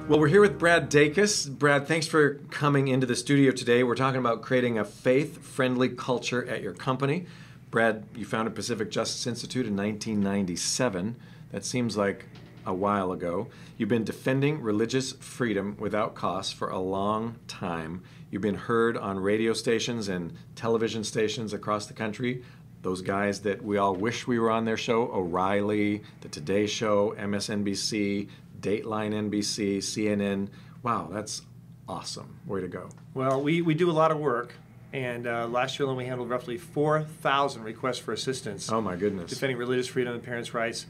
Well, we're here with Brad Dacus. Brad, thanks for coming into the studio today. We're talking about creating a faith-friendly culture at your company. Brad, you founded Pacific Justice Institute in 1997. That seems like a while ago. You've been defending religious freedom without cost for a long time. You've been heard on radio stations and television stations across the country. Those guys that we all wish we were on their show, O'Reilly, The Today Show, MSNBC, Dateline NBC, CNN. Wow, that's awesome. Way to go. Well, we do a lot of work, and last year alone we handled roughly 4,000 requests for assistance. Oh my goodness. Defending religious freedom and parents' rights.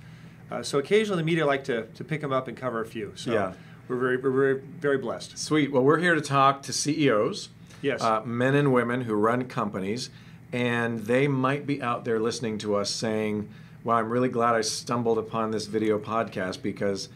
So occasionally the media like to pick them up and cover a few. So yeah. we're very blessed. Sweet. Well, we're here to talk to CEOs, yes, men and women who run companies, and they might be out there listening to us saying, well, I'm really glad I stumbled upon this video podcast because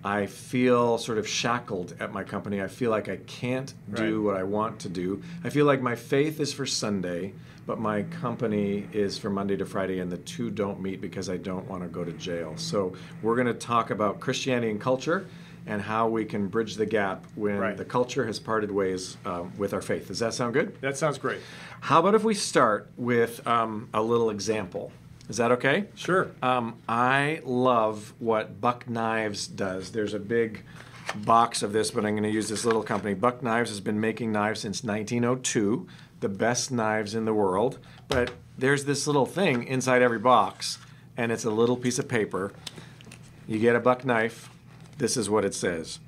I feel sort of shackled at my company. I feel like I can't do what I want to do. I feel like my faith is for Sunday, but my company is for Monday to Friday, and the two don't meet because I don't want to go to jail. So we're going to talk about Christianity and culture and how we can bridge the gap when the culture has parted ways with our faith. Does that sound good? That sounds great. How about if we start with a little example? Is that okay? Sure. I love what Buck Knives does. There's a big box of this, but I'm going to use this little company. Buck Knives has been making knives since 1902, the best knives in the world. But there's this little thing inside every box, and it's a little piece of paper. You get a Buck knife. This is what it says.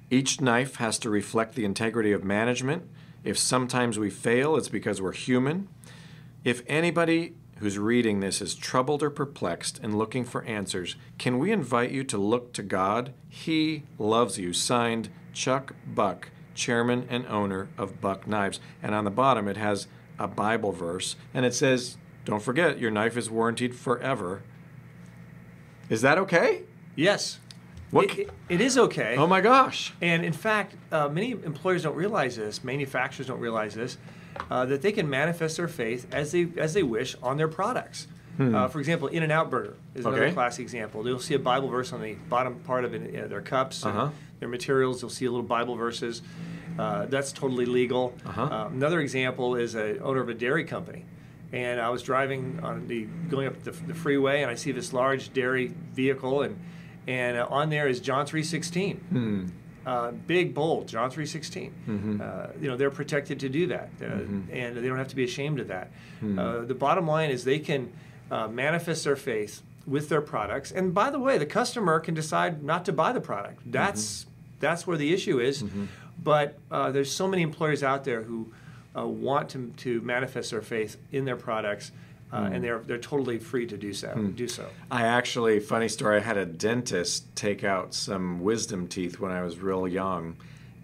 Each knife has to reflect the integrity of management. If sometimes we fail, it's because we're human. If anybody who's reading this is troubled or perplexed and looking for answers, can we invite you to look to God? He loves you. Signed, Chuck Buck, chairman and owner of Buck Knives. And on the bottom it has a Bible verse, and it says, don't forget, your knife is warranted forever. Is that okay? Yes. What? It is okay. Oh my gosh. And in fact, many employers don't realize this, manufacturers don't realize this, that they can manifest their faith as they wish on their products. For example, In-N-Out Burger is another classic example. You'll see a Bible verse on the bottom part of it, their cups, and their materials. You'll see a little Bible verses. That's totally legal. Another example is an owner of a dairy company. And I was driving going up the freeway, and I see this large dairy vehicle, and on there is John 3:16. Big, bold, John 3:16. You know, they're protected to do that, and they don't have to be ashamed of that. The bottom line is they can manifest their faith with their products. And by the way, the customer can decide not to buy the product. That's where the issue is. But there's so many employers out there who want to manifest their faith in their products. And they're totally free to do so. I actually, funny story, I had a dentist take out some wisdom teeth when I was real young,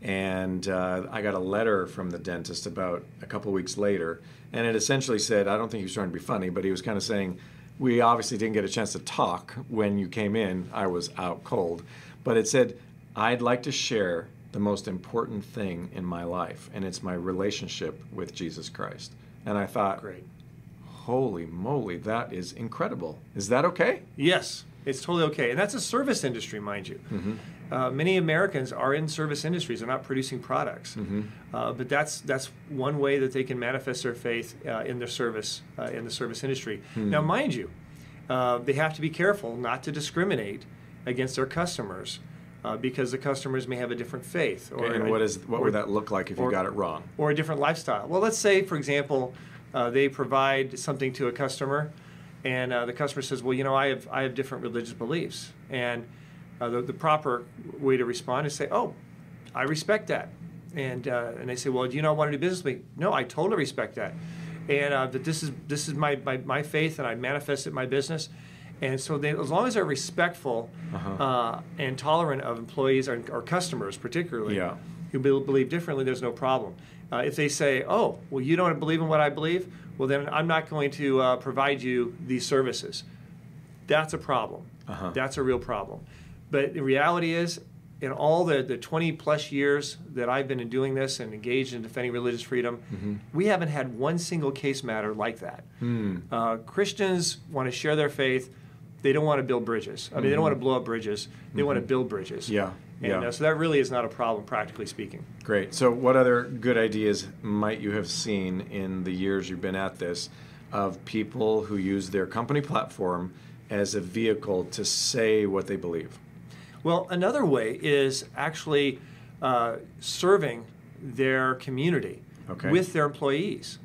and I got a letter from the dentist about a couple weeks later, and it essentially said, I don't think he was trying to be funny, but he was kind of saying, we obviously didn't get a chance to talk when you came in. I was out cold. But it said, I'd like to share the most important thing in my life, and it's my relationship with Jesus Christ. And I thought, great. Holy moly, that is incredible. Is that okay? Yes, it's totally okay. And that's a service industry, mind you. Many Americans are in service industries. They're not producing products. But that's one way that they can manifest their faith in the service industry. Now, mind you, they have to be careful not to discriminate against their customers because the customers may have a different faith. And what would that look like if you got it wrong? Or a different lifestyle. Well, let's say, for example, they provide something to a customer, and the customer says, well, you know, I have different religious beliefs. And the proper way to respond is say, oh, I respect that. And they say, well, do you not want to do business with me? No, I totally respect that. And that this is my faith, and I manifest it in my business. And so as long as they're respectful and tolerant of employees or customers particularly who believe differently, there's no problem. If they say, oh, well, you don't believe in what I believe, well, then I'm not going to provide you these services. That's a problem. That's a real problem. But the reality is, in all the 20-plus years that I've been doing this and engaged in defending religious freedom, we haven't had one single case matter like that. Christians want to share their faith. They don't want to build bridges. I mean, they don't want to blow up bridges. They want to build bridges. Yeah. And so that really is not a problem, practically speaking. Great. So what other good ideas might you have seen in the years you've been at this of people who use their company platform as a vehicle to say what they believe? Well, another way is actually serving their community with their employees.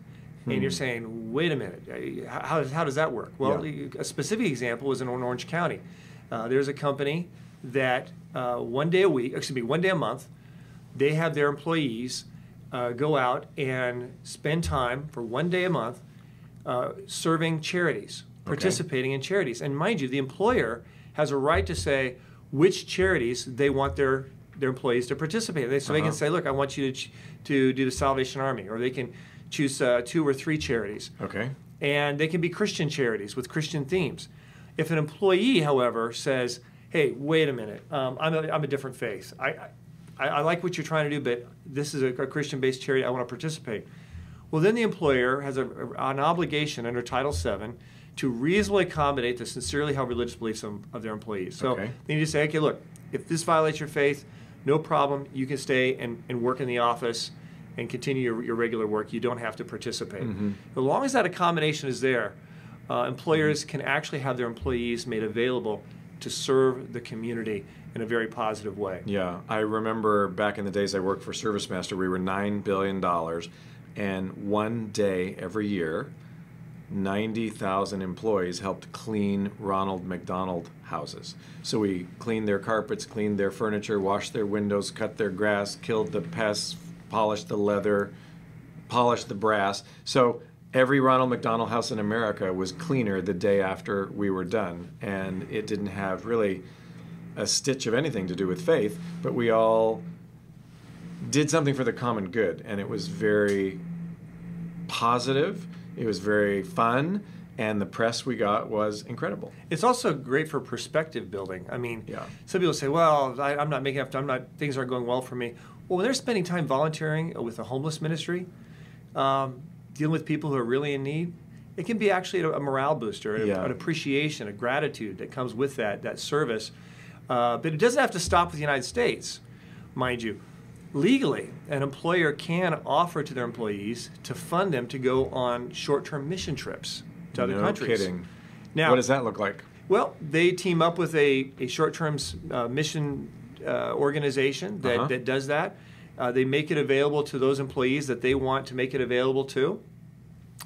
And you're saying, wait a minute, how does that work? Well, a specific example is in Orange County. There's a company that one day a month, they have their employees go out and spend time for one day a month serving charities, participating in charities. And mind you, the employer has a right to say which charities they want their employees to participate in. So they can say, look, I want you to do the Salvation Army, or they can choose 2 or 3 charities. Okay. And they can be Christian charities with Christian themes. If an employee, however, says, hey, wait a minute, I'm a different faith. I like what you're trying to do, but this is a Christian-based charity. I want to participate. Well, then the employer has an obligation under Title VII to reasonably accommodate the sincerely held religious beliefs of their employees. So they need to say, okay, look, if this violates your faith, no problem. You can stay and work in the office and continue your regular work. You don't have to participate. As long as that accommodation is there, employers can actually have their employees made available to serve the community in a very positive way. Yeah, I remember back in the days I worked for ServiceMaster, we were $9 billion, and one day every year, 90,000 employees helped clean Ronald McDonald houses. So we cleaned their carpets, cleaned their furniture, washed their windows, cut their grass, killed the pests, polished the leather, polished the brass. So every Ronald McDonald house in America was cleaner the day after we were done. And it didn't have really a stitch of anything to do with faith, but we all did something for the common good. And it was very positive. It was very fun, and the press we got was incredible. It's also great for perspective building. I mean, some people say, well, I'm not making enough, things aren't going well for me. Well, when they're spending time volunteering with a homeless ministry, dealing with people who are really in need, it can be actually a morale booster, an appreciation, a gratitude that comes with that service. But it doesn't have to stop with the United States, mind you. Legally, an employer can offer to their employees to fund them to go on short-term mission trips to other countries. No kidding. Now, what does that look like? Well, they team up with a short-term mission organization that does that. They make it available to those employees that they want to make it available to.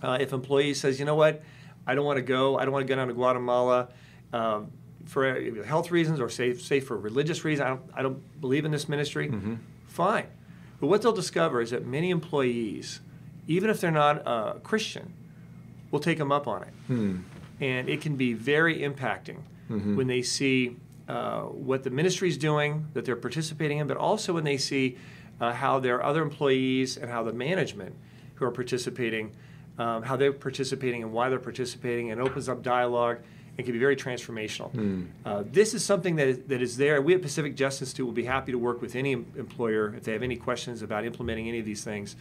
If an employee says, you know what, I don't want to go down to Guatemala for health reasons, or say for religious reasons, I don't believe in this ministry, fine. But what they'll discover is that many employees, even if they're not Christian, will take them up on it. And it can be very impacting when they see what the ministry's doing, that they're participating in, but also when they see how their other employees and how the management who are participating, how they're participating and why they're participating, and opens up dialogue. It can be very transformational. This is something that is there. We at Pacific Justice Institute will be happy to work with any employer if they have any questions about implementing any of these things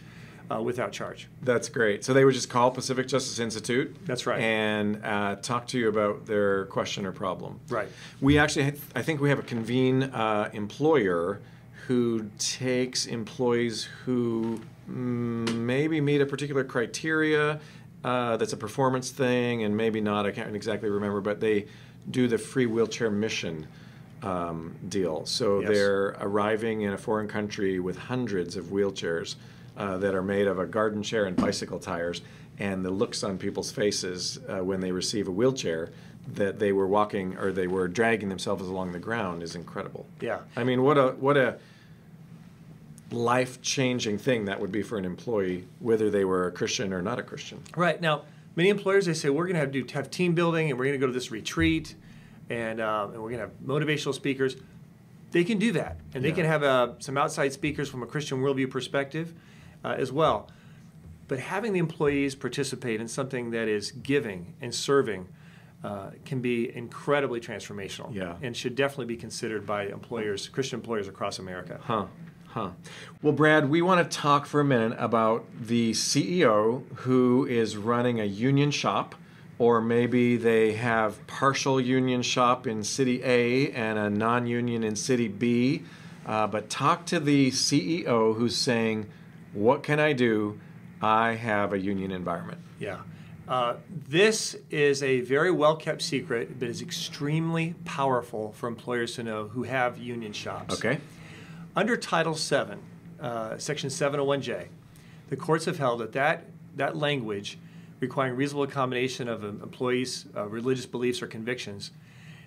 without charge. That's great. So they would just call Pacific Justice Institute. That's right. And talk to you about their question or problem. Right. We actually, I think we have a convene employer who takes employees who maybe meet a particular criteria. That's a performance thing, and maybe not, I can't exactly remember, but they do the free wheelchair mission deal. So they're arriving in a foreign country with hundreds of wheelchairs that are made of a garden chair and bicycle tires, and the looks on people's faces when they receive a wheelchair that they were walking or they were dragging themselves along the ground is incredible. Yeah. I mean, what a life-changing thing that would be for an employee, whether they were a Christian or not a Christian. Right. Now, many employers, they say, we're going to have team building, and we're going to go to this retreat, and we're going to have motivational speakers. They can do that, and they can have some outside speakers from a Christian worldview perspective as well. But having the employees participate in something that is giving and serving can be incredibly transformational, and should definitely be considered by employers, Christian employers across America. Well, Brad, we want to talk for a minute about the CEO who is running a union shop, or maybe they have partial union shop in City A and a non-union in City B. but talk to the CEO who's saying, what can I do? I have a union environment. Yeah. This is a very well-kept secret, but is extremely powerful for employers to know who have union shops. Okay. Under Title VII, Section 701J, the courts have held that language requiring reasonable accommodation of employees' religious beliefs or convictions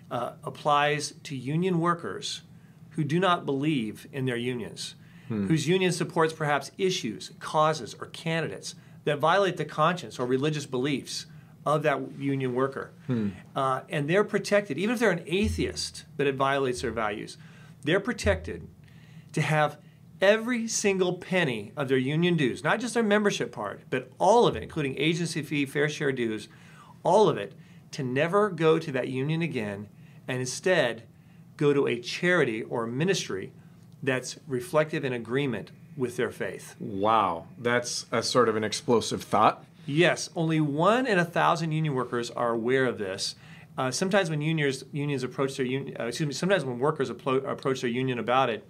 applies to union workers who do not believe in their unions, whose union supports perhaps issues, causes, or candidates that violate the conscience or religious beliefs of that union worker. And they're protected, even if they're an atheist, but it violates their values, they're protected to have every single penny of their union dues, not just their membership part, but all of it, including agency fee, fair share dues, all of it, to never go to that union again, and instead go to a charity or ministry that's reflective in agreement with their faith. Wow, that's a sort of an explosive thought. Yes, only 1 in 1,000 union workers are aware of this. Sometimes when unions approach their union, sometimes when workers approach their union about it,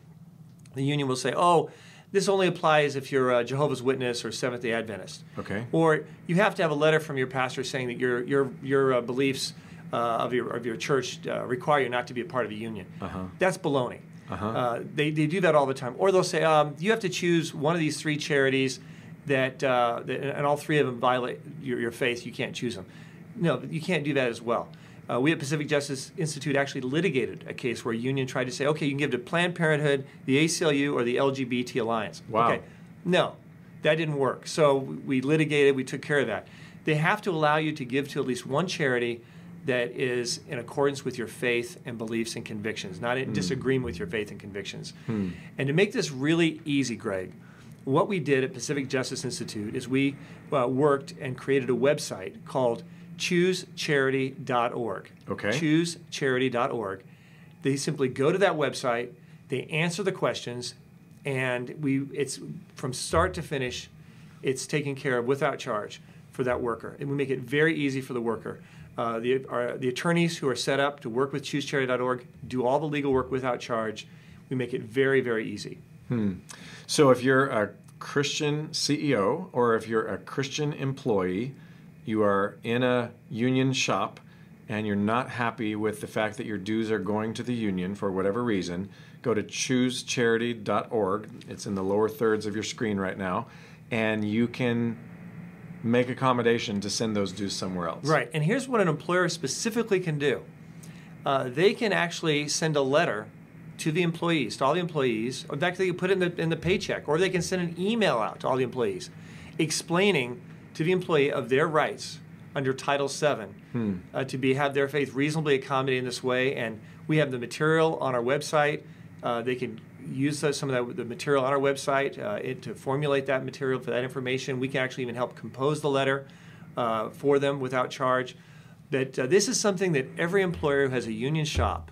the union will say, "Oh, this only applies if you're a Jehovah's Witness or Seventh-day Adventist." Okay. Or you have to have a letter from your pastor saying that your beliefs of your church require you not to be a part of a union. That's baloney. They do that all the time. Or they'll say, you have to choose one of these 3 charities that and all 3 of them violate your faith. You can't choose them. No, you can't do that as well. We at Pacific Justice Institute actually litigated a case where a union tried to say, okay, you can give to Planned Parenthood, the ACLU, or the LGBT Alliance. Wow. Okay. No, that didn't work. So we litigated, we took care of that. They have to allow you to give to at least one charity that is in accordance with your faith and beliefs and convictions, not in disagreement with your faith and convictions. And to make this really easy, Greg, what we did at Pacific Justice Institute is we worked and created a website called ChooseCharity.org. Okay. ChooseCharity.org. They simply go to that website, they answer the questions, and it's from start to finish, it's taken care of without charge for that worker. And we make it very easy for the worker. The attorneys who are set up to work with ChooseCharity.org do all the legal work without charge. We make it very, very easy. So if you're a Christian CEO or if you're a Christian employee, you are in a union shop and you're not happy with the fact that your dues are going to the union for whatever reason, go to ChooseCharity.org. It's in the lower thirds of your screen right now, and you can make accommodation to send those dues somewhere else. Right, and here's what an employer specifically can do. They can actually send a letter to the employees, to all the employees. In fact, they can put it in the paycheck, or they can send an email out to all the employees explaining to the employee of their rights under Title VII to have their faith reasonably accommodated in this way. And we have the material on our website. They can use some of the material on our website to formulate that material for that information. We can actually even help compose the letter for them without charge. That this is something that every employer who has a union shop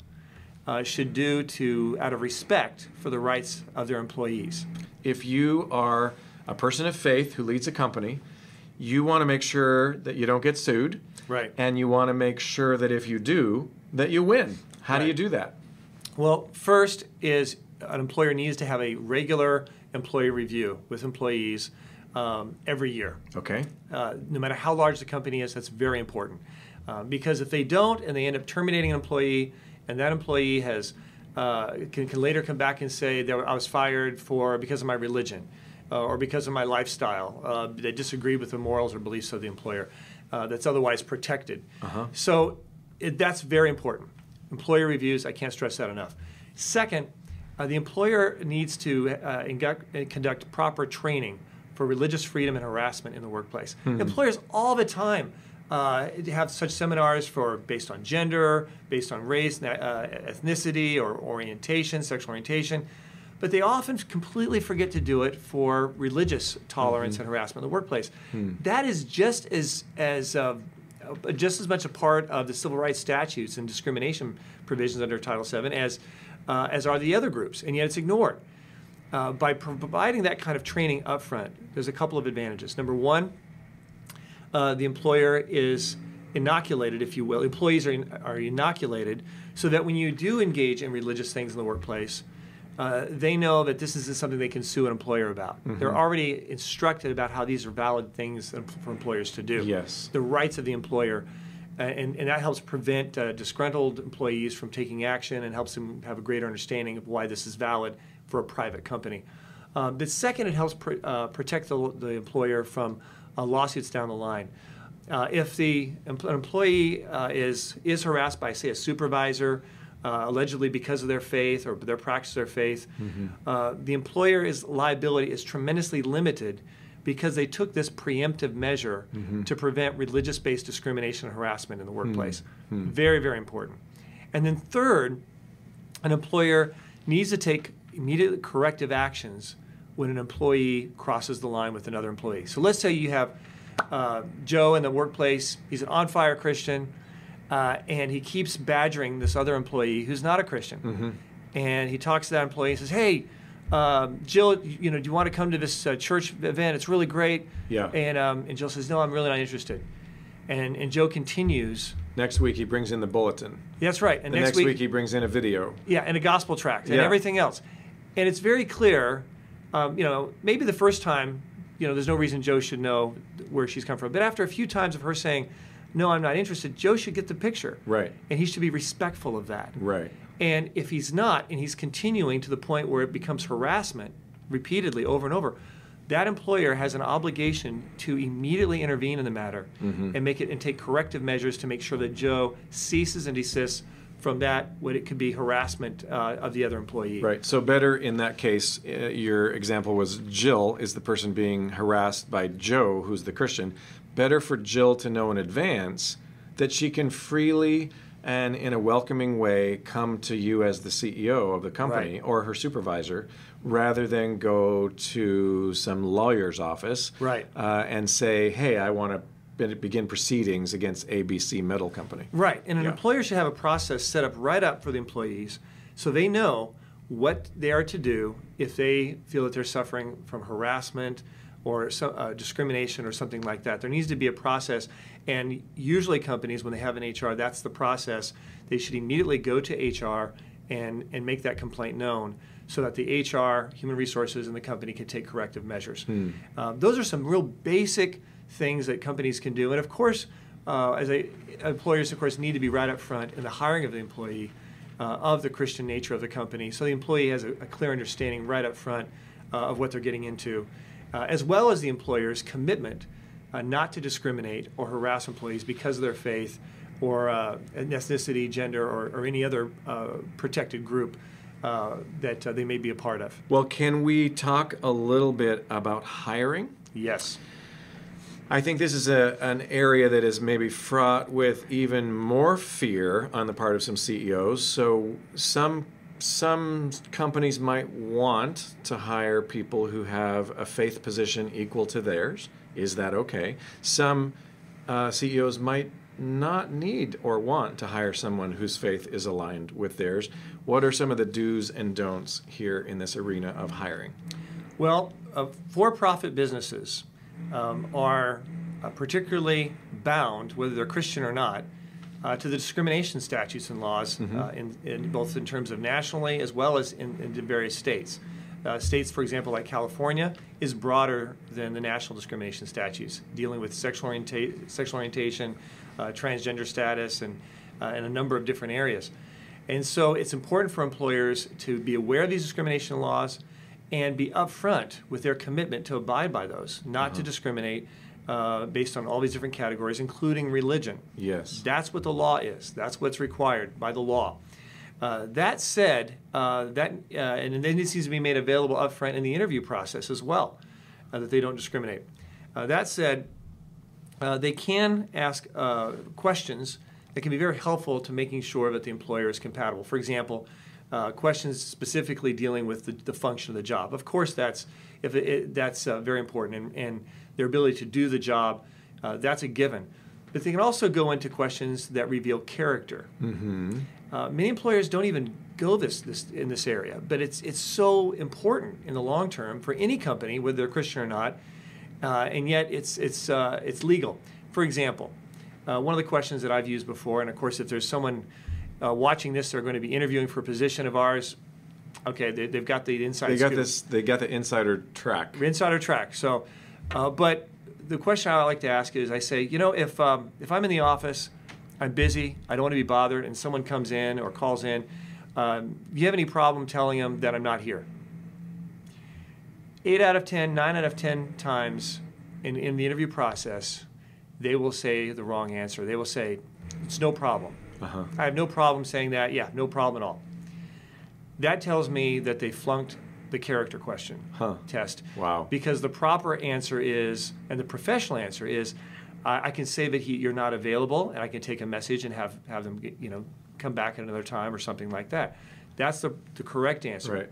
should do out of respect for the rights of their employees. If you are a person of faith who leads a company, you want to make sure that you don't get sued. Right. And you want to make sure that if you do, that you win. How do you do that? Well, first is an employer needs to have a regular employee review with employees every year. Okay. No matter how large the company is, that's very important. Because if they don't and they end up terminating an employee, and that employee can later come back and say that I was fired because of my religion or because of my lifestyle, they disagreed with the morals or beliefs of the employer that's otherwise protected. So that's very important. Employer reviews, I can't stress that enough. Second, the employer needs to conduct proper training for religious freedom and harassment in the workplace. Employers all the time have such seminars based on gender, based on race, ethnicity, or orientation, sexual orientation, but they often completely forget to do it for religious tolerance and harassment in the workplace. That is just as much a part of the civil rights statutes and discrimination provisions under Title VII as are the other groups, and yet it's ignored. By providing that kind of training up front, there's a couple of advantages. Number one, the employer is inoculated, if you will. Employees are inoculated so that when you do engage in religious things in the workplace, they know that this isn't something they can sue an employer about. They're already instructed about how these are valid things for employers to do. Yes. The rights of the employer. And that helps prevent disgruntled employees from taking action and helps them have a greater understanding of why this is valid for a private company. But second, it helps protect the employer from lawsuits down the line. If an employee is harassed by, say, a supervisor, allegedly because of their faith or their practice of their faith, the employer's liability is tremendously limited because they took this preemptive measure to prevent religious-based discrimination and harassment in the workplace. Very, very important. And then third, an employer needs to take immediate corrective actions when an employee crosses the line with another employee. So let's say you have Joe in the workplace. He's an on-fire Christian, and he keeps badgering this other employee who's not a Christian. And he talks to that employee and says, hey, Jill, do you want to come to this church event? It's really great. Yeah. And Jill says, no, I'm really not interested. And Joe continues. Next week he brings in the bulletin. That's right. And the next week he brings in a video. Yeah, and a gospel tract and everything else. And it's very clear, maybe the first time, there's no reason Joe should know where she's come from. But after a few times of her saying, no, I'm not interested, Joe should get the picture. Right. And he should be respectful of that. Right. And if he's not, and he's continuing to the point where it becomes harassment repeatedly over and over, that employer has an obligation to immediately intervene in the matter and take corrective measures to make sure that Joe ceases and desists from that, what it could be harassment of the other employee. Right. So better in that case, your example was Jill is the person being harassed by Joe, who's the Christian. Better for Jill to know in advance that she can freely and in a welcoming way come to you as the CEO of the company or her supervisor, rather than go to some lawyer's office and say, hey, I want to begin proceedings against ABC Metal Company. Right. And an employer should have a process set up right up for the employees so they know what they are to do if they feel that they're suffering from harassment or discrimination or something like that. There needs to be a process, and usually companies, when they have an HR, that's the process. They should immediately go to HR and make that complaint known so that the HR, human resources, and the company can take corrective measures. Those are some real basic things that companies can do. And of course, employers, of course, need to be right up front in the hiring of the employee of the Christian nature of the company, so the employee has a clear understanding right up front of what they're getting into. As well as the employer's commitment not to discriminate or harass employees because of their faith or ethnicity, gender, or any other protected group that they may be a part of. Well, can we talk a little bit about hiring? Yes. I think this is an area that is maybe fraught with even more fear on the part of some CEOs. So some companies might want to hire people who have a faith position equal to theirs. Is that okay? Some CEOs might not need or want to hire someone whose faith is aligned with theirs. What are some of the do's and don'ts here in this arena of hiring? Well, for-profit businesses are particularly bound, whether they're Christian or not, to the discrimination statutes and laws, in both in terms of nationally as well as in various states. States, for example, like California, is broader than the national discrimination statutes, dealing with sexual orientation, transgender status, and a number of different areas. And so it's important for employers to be aware of these discrimination laws and be upfront with their commitment to abide by those, not to discriminate based on all these different categories, including religion. Yes. That's what the law is. That's what's required by the law. That said, and then this needs to be made available up front in the interview process as well, that they don't discriminate. That said, they can ask questions that can be very helpful to making sure that the employer is compatible. For example, questions specifically dealing with the function of the job. Of course, that's very important, and their ability to do the job, that's a given. But they can also go into questions that reveal character. Many employers don't even go in this area, but it's so important in the long term for any company, whether they're Christian or not, and yet it's legal. For example, one of the questions that I've used before, and of course, if there's someone watching this, they're going to be interviewing for a position of ours, Okay, they've got the inside. They got scoop. this. They got the insider track. Insider track. So, but the question I like to ask is, I say, you know, if I'm in the office, I'm busy, I don't want to be bothered, and someone comes in or calls in, do you have any problem telling them that I'm not here? 8 out of 10, 9 out of 10 times in the interview process, they will say the wrong answer. They will say, it's no problem. I have no problem saying that. Yeah, no problem at all. That tells me that they flunked the character question test. Wow. Because the proper answer is, and the professional answer is, I can say that you're not available, and I can take a message and have them come back at another time or something like that. That's the correct answer. Right.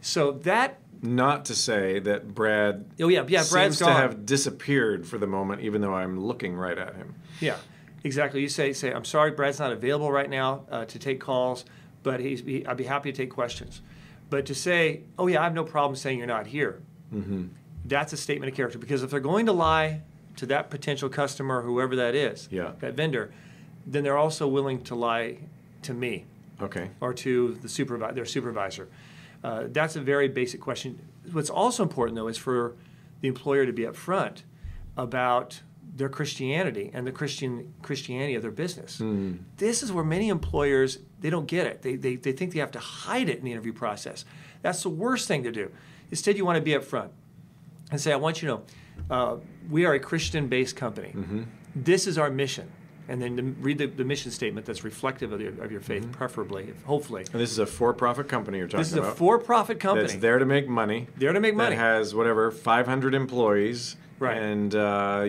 So that. Not to say that Brad Brad's seems to gone. have disappeared for the moment, even though I'm looking right at him. Yeah, exactly. You say, I'm sorry, Brad's not available right now to take calls, but I'd be happy to take questions. But to say, oh yeah, I have no problem saying you're not here, that's a statement of character. Because if they're going to lie to that potential customer, whoever that is, that vendor, then they're also willing to lie to me. Okay. Or to their supervisor. That's a very basic question. What's also important, though, is for the employer to be upfront about their Christianity and the Christianity of their business. This is where many employers, they don't get it. They think they have to hide it in the interview process. That's the worst thing to do. Instead, you want to be upfront and say, I want you to know, we are a Christian-based company. This is our mission. And then read the mission statement that's reflective of your faith, preferably, hopefully. And this is a for-profit company you're talking about. This is a for-profit company. That's there to make money. There to make money. That has, 500 employees. Right. And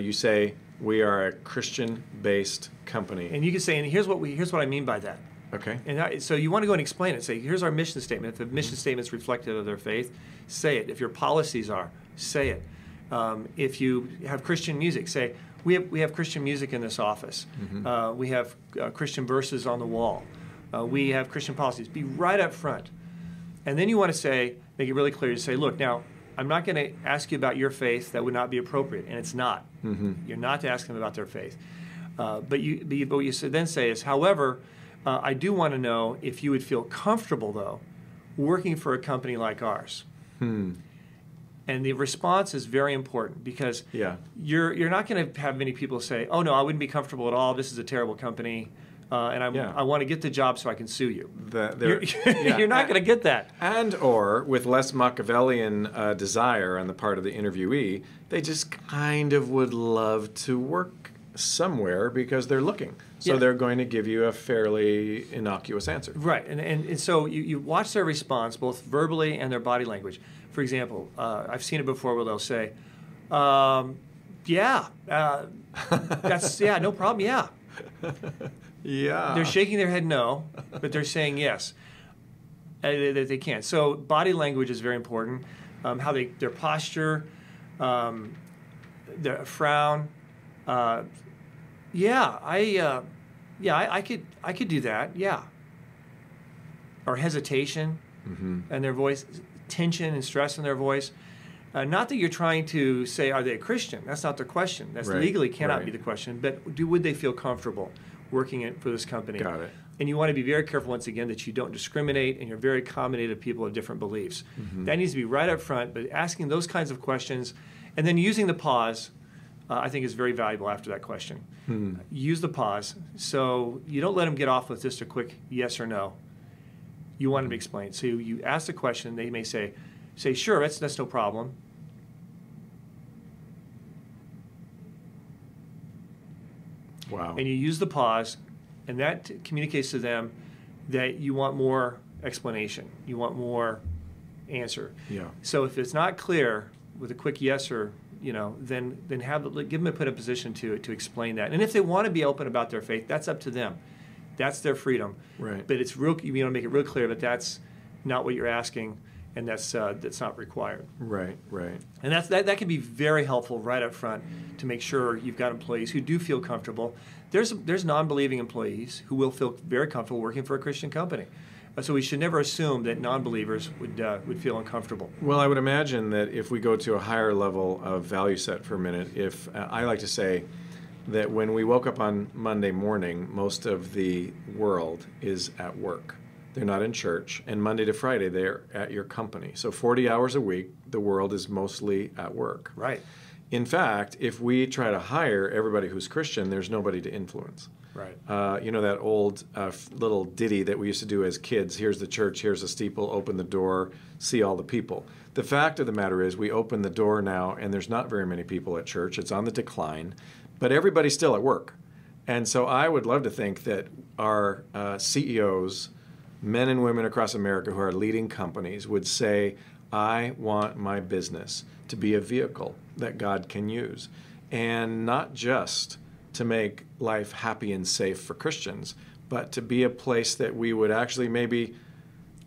you say, we are a Christian-based company. And you can say, and here's what I mean by that. Okay. And so you want to go and explain it. Say, here's our mission statement. If the mission statement is reflective of their faith, say it. If your policies are, say it. If you have Christian music, say, we have Christian music in this office. We have Christian verses on the wall. We have Christian policies. Be right up front. And then you want to say, make it really clear, you say, look, now, I'm not going to ask you about your faith. That would not be appropriate, and it's not. You're not to ask them about their faith. But what you then say is, however, I do want to know if you would feel comfortable, though, working for a company like ours. And the response is very important because you're not going to have many people say, oh, no, I wouldn't be comfortable at all. This is a terrible company, and I want to get the job so I can sue you. You're not going to get that. And or, with less Machiavellian desire on the part of the interviewee, they just kind of would love to work somewhere because they're looking. So they're going to give you a fairly innocuous answer. Right. And so you watch their response, both verbally and their body language. For example, I've seen it before where they'll say, no problem, yeah. Yeah. They're shaking their head no, but they're saying yes. They can. So body language is very important. How their posture, their frown. I could do that. Yeah. Or hesitation, and their voice, tension and stress in their voice. Not that you're trying to say, are they a Christian? That's not the question. That's legally cannot be the question. But would they feel comfortable working for this company? Got it. And you want to be very careful, once again, that you don't discriminate and you're very accommodative of people of different beliefs. That needs to be right up front, but asking those kinds of questions and then using the pause, I think is very valuable after that question. Use the pause so you don't let them get off with just a quick yes or no. You want them to explain. So you ask the question, they may say sure, that's no problem. Wow. And you use the pause, and that communicates to them that you want more explanation. You want more answer. Yeah. So if it's not clear with a quick yes or then give them a position to explain that. And if they want to be open about their faith, that's up to them. That's their freedom. Right. But it's real. You make it real clear that that's not what you're asking, and that's not required. Right. Right. And that can be very helpful right up front to make sure you've got employees who do feel comfortable. There's non-believing employees who will feel very comfortable working for a Christian company. So we should never assume that non-believers would feel uncomfortable. Well, I would imagine that if we go to a higher level of value set for a minute, if I like to say that when we woke up on Monday morning, most of the world is at work. they're not in church, and Monday to Friday, they're at your company. So 40 hours a week, the world is mostly at work. Right. In fact, if we try to hire everybody who's Christian, there's nobody to influence. Right. You know that old little ditty that we used to do as kids, here's the church, here's the steeple, open the door, see all the people. The fact of the matter is we open the door now, and there's not very many people at church. It's on the decline, but everybody's still at work. And so I would love to think that our CEOs, men and women across America who are leading companies, would say, I want my business to be a vehicle that God can use, and not just to make life happy and safe for Christians, but to be a place that we would actually maybe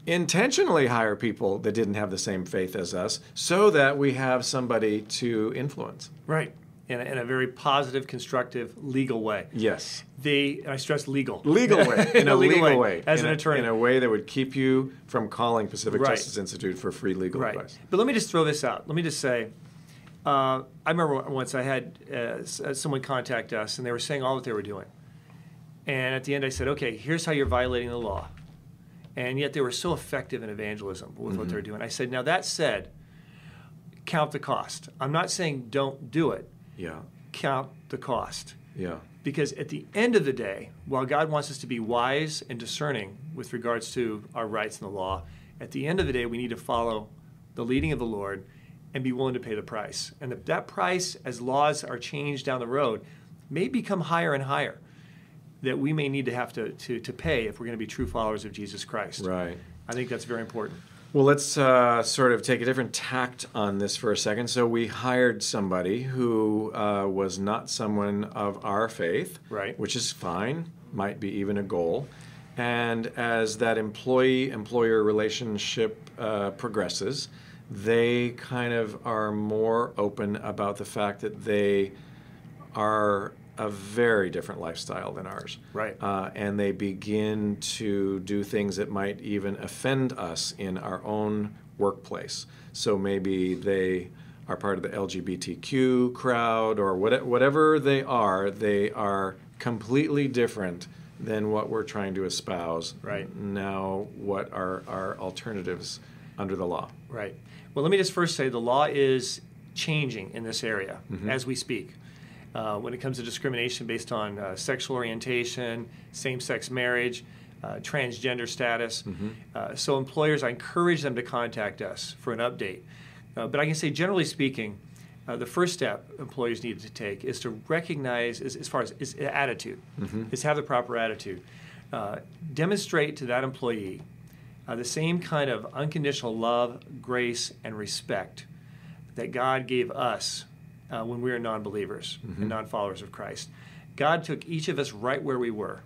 intentionally hire people that didn't have the same faith as us so that we have somebody to influence. Right. In a very positive, constructive, legal way. Yes. I stress legal. Legal way. In a legal way. As an attorney. In a way that would keep you from calling Pacific Right. Justice Institute for free legal advice. But let me just throw this out. Let me just say, I remember once I had someone contact us, and they were saying all that they were doing. And at the end I said, okay, here's how you're violating the law. And yet they were so effective in evangelism with what they're doing. I said, now that said, count the cost. I'm not saying don't do it. Yeah. Count the cost. Yeah. Because at the end of the day, while God wants us to be wise and discerning with regards to our rights in the law, at the end of the day, we need to follow the leading of the Lord and be willing to pay the price. And that price, as laws are changed down the road, may become higher and higher that we may need to have to pay if we're going to be true followers of Jesus Christ. Right. I think that's very important. Well, let's sort of take a different tact on this for a second. So we hired somebody who was not someone of our faith, Right. which is fine, might be even a goal. And as that employee-employer relationship progresses, they kind of are more open about the fact that they are a very different lifestyle than ours. Right. And they begin to do things that might even offend us in our own workplace. So maybe they are part of the LGBTQ crowd or whatever they are completely different than what we're trying to espouse. Right. Now, what are our alternatives under the law? Right. Well, let me just first say the law is changing in this area as we speak. When it comes to discrimination based on sexual orientation, same-sex marriage, transgender status. So employers, I encourage them to contact us for an update. But I can say, generally speaking, the first step employers need to take is to recognize, as far as is attitude, is have the proper attitude. Demonstrate to that employee the same kind of unconditional love, grace, and respect that God gave us when we were non-believers and non-followers of Christ. God took each of us right where we were,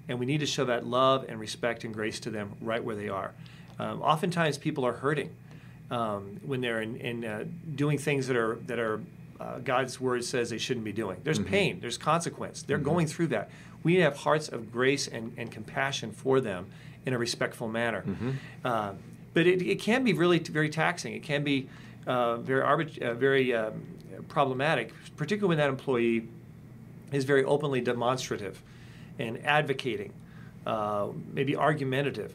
and we need to show that love and respect and grace to them right where they are. Oftentimes people are hurting when they're in doing things that are God's word says they shouldn't be doing. There's pain, there's consequence. They're going through that. We need to have hearts of grace and compassion for them in a respectful manner. But it can be really very taxing. It can be very problematic, particularly when that employee is very openly demonstrative and advocating, maybe argumentative.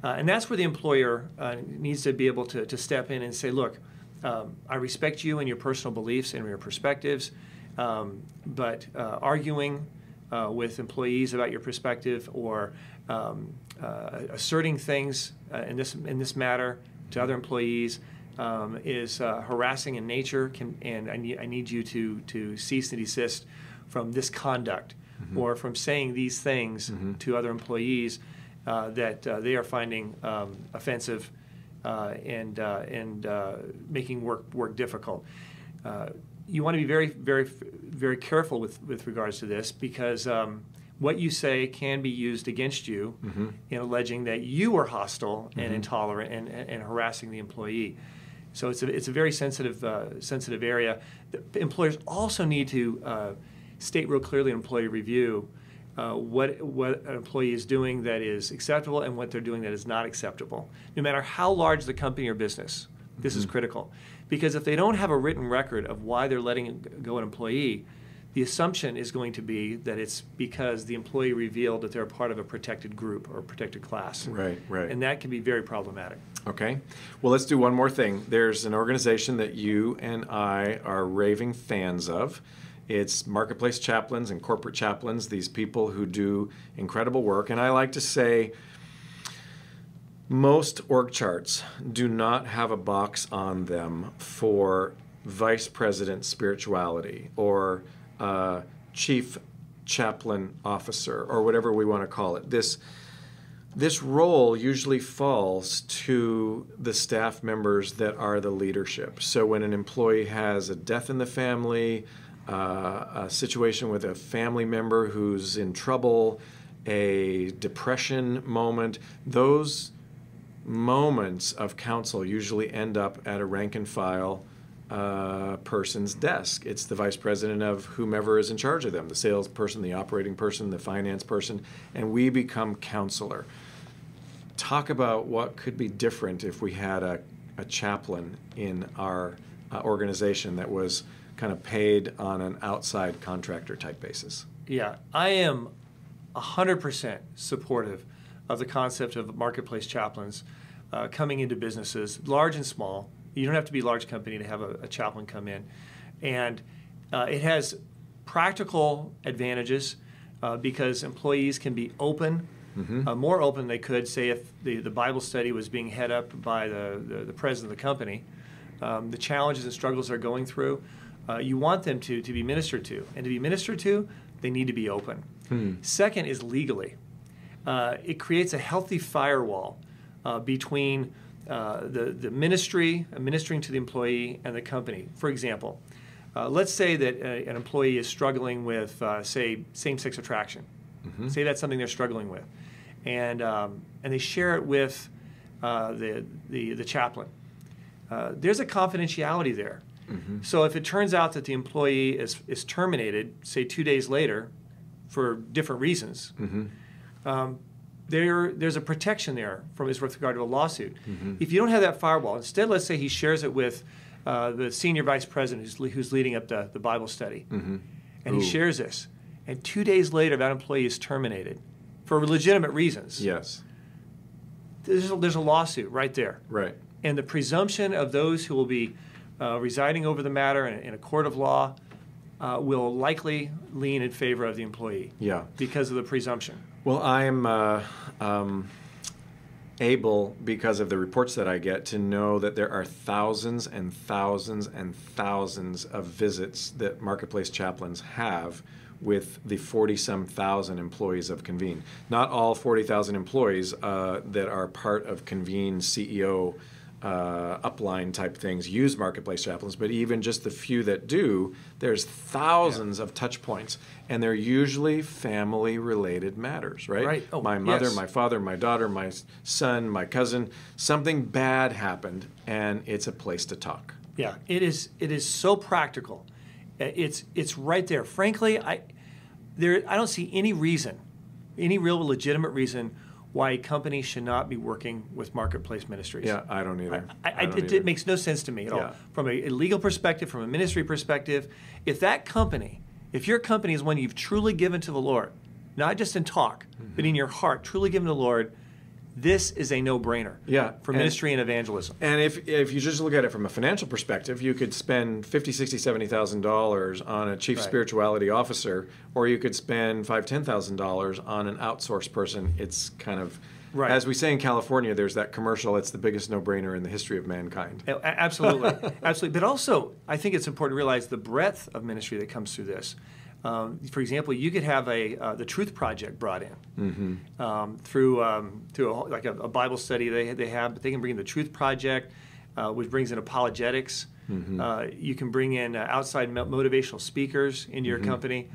And that's where the employer needs to be able to step in and say, look, I respect you and your personal beliefs and your perspectives, but arguing with employees about your perspective or asserting things in this matter to other employees is harassing in nature, and I need you to cease and desist from this conduct or from saying these things to other employees that they are finding offensive and making work difficult. You want to be very, very, very careful with regards to this because what you say can be used against you in alleging that you are hostile and intolerant and harassing the employee. So it's a very sensitive area. The employers also need to state real clearly in employee review what an employee is doing that is acceptable and what they're doing that is not acceptable. No matter how large the company or business, this is critical. Because if they don't have a written record of why they're letting go an employee, the assumption is going to be that it's because the employee revealed that they're part of a protected group or a protected class. Right, right. And that can be very problematic. Okay. Well, let's do one more thing. There's an organization that you and I are raving fans of. It's marketplace chaplains and corporate chaplains, these people who do incredible work. And I like to say most org charts do not have a box on them for vice president spirituality or chief chaplain officer or whatever we want to call it. This role usually falls to the staff members that are the leadership. So when an employee has a death in the family, a situation with a family member who's in trouble, a depression moment, those moments of counsel usually end up at a rank and file person's desk. It's the vice president of whomever is in charge of them, the salesperson, the operating person, the finance person, and we become counselor. Talk about what could be different if we had a chaplain in our organization that was kind of paid on an outside contractor type basis. Yeah, I am 100% supportive of the concept of marketplace chaplains coming into businesses, large and small. You don't have to be a large company to have a chaplain come in. And it has practical advantages because employees can be open, more open than they could, say, if the Bible study was being head up by the president of the company. The challenges and struggles they're going through, you want them to be ministered to. And to be ministered to, they need to be open. Second is legally. It creates a healthy firewall between the ministry, ministering to the employee, and the company. For example, let's say that an employee is struggling with, say, same-sex attraction. Say that's something they're struggling with, and they share it with the chaplain. There's a confidentiality there. So if it turns out that the employee is terminated, say 2 days later, for different reasons, there's a protection there with regard to a lawsuit. If you don't have that firewall, instead, let's say he shares it with the senior vice president who's leading up the Bible study, and he shares this, and 2 days later that employee is terminated for legitimate reasons. Yes. There's a lawsuit right there. Right. And the presumption of those who will be residing over the matter in a court of law will likely lean in favor of the employee. Yeah. Because of the presumption. Well, I'm able, because of the reports that I get, to know that there are thousands and thousands and thousands of visits that marketplace chaplains have with the 40-some thousand employees of Convene. Not all 40,000 employees that are part of Convene CEO upline type things use marketplace chaplains, but even just the few that do, there's thousands of touch points, and they're usually family related matters, right? Right. Oh, my mother, yes. my father, my daughter, my son, my cousin, something bad happened, and it's a place to talk. Yeah, it is so practical. It's right there. Frankly, I don't see any reason, any real legitimate reason why a company should not be working with marketplace ministries. Yeah, I don't either. It makes no sense to me at all. From a legal perspective, from a ministry perspective, if your company is one you've truly given to the Lord, not just in talk, but in your heart, truly given to the Lord, this is a no-brainer for ministry and evangelism. And if you just look at it from a financial perspective, you could spend $50,000, $60,000, $70,000 on a chief spirituality officer, or you could spend $5,000, $10,000 on an outsourced person. It's kind of, as we say in California, there's that commercial, it's the biggest no-brainer in the history of mankind. Absolutely. Absolutely. But also, I think it's important to realize the breadth of ministry that comes through this. For example, you could have the Truth Project brought in through a Bible study they have, but they can bring in the Truth Project, which brings in apologetics. You can bring in outside motivational speakers into your company.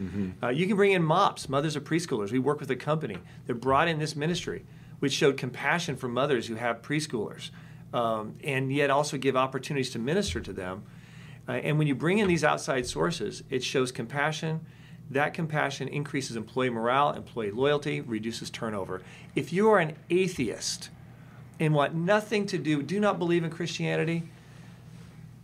You can bring in MOPS, mothers of preschoolers. We work with a company that brought in this ministry, which showed compassion for mothers who have preschoolers, and yet also give opportunities to minister to them. And when you bring in these outside sources, it shows compassion. That compassion increases employee morale, employee loyalty, reduces turnover. If you are an atheist and want nothing to do not believe in Christianity,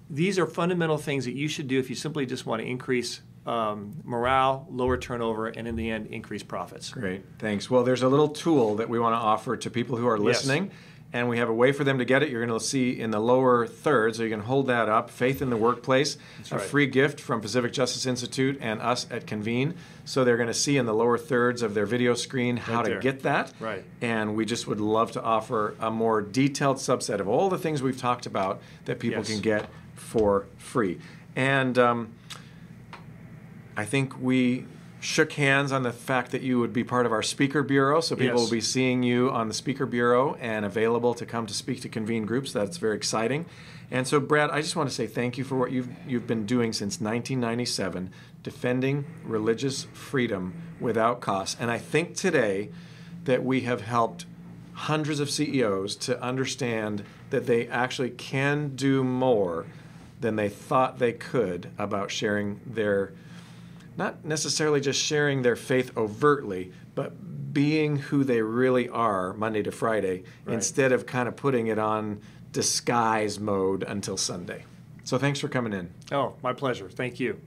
these are fundamental things that you should do if you simply just want to increase morale, lower turnover, and in the end, increased profits. Great, thanks. Well, there's a little tool that we want to offer to people who are listening, and we have a way for them to get it. You're going to see in the lower third, so you can hold that up, Faith in the Workplace, a free gift from Pacific Justice Institute and us at Convene. So they're going to see in the lower thirds of their video screen how to get that. Right. And we just would love to offer a more detailed subset of all the things we've talked about that people can get for free. And I think we shook hands on the fact that you would be part of our speaker bureau, so people will be seeing you on the speaker bureau and available to come to speak to Convene groups. That's very exciting. And so, Brad, I just want to say thank you for what you've been doing since 1997, defending religious freedom without cost. And I think today that we have helped hundreds of CEOs to understand that they actually can do more than they thought they could about sharing their, not necessarily just sharing their faith overtly, but being who they really are Monday to Friday, instead of kind of putting it on disguise mode until Sunday. So thanks for coming in. Oh, my pleasure. Thank you.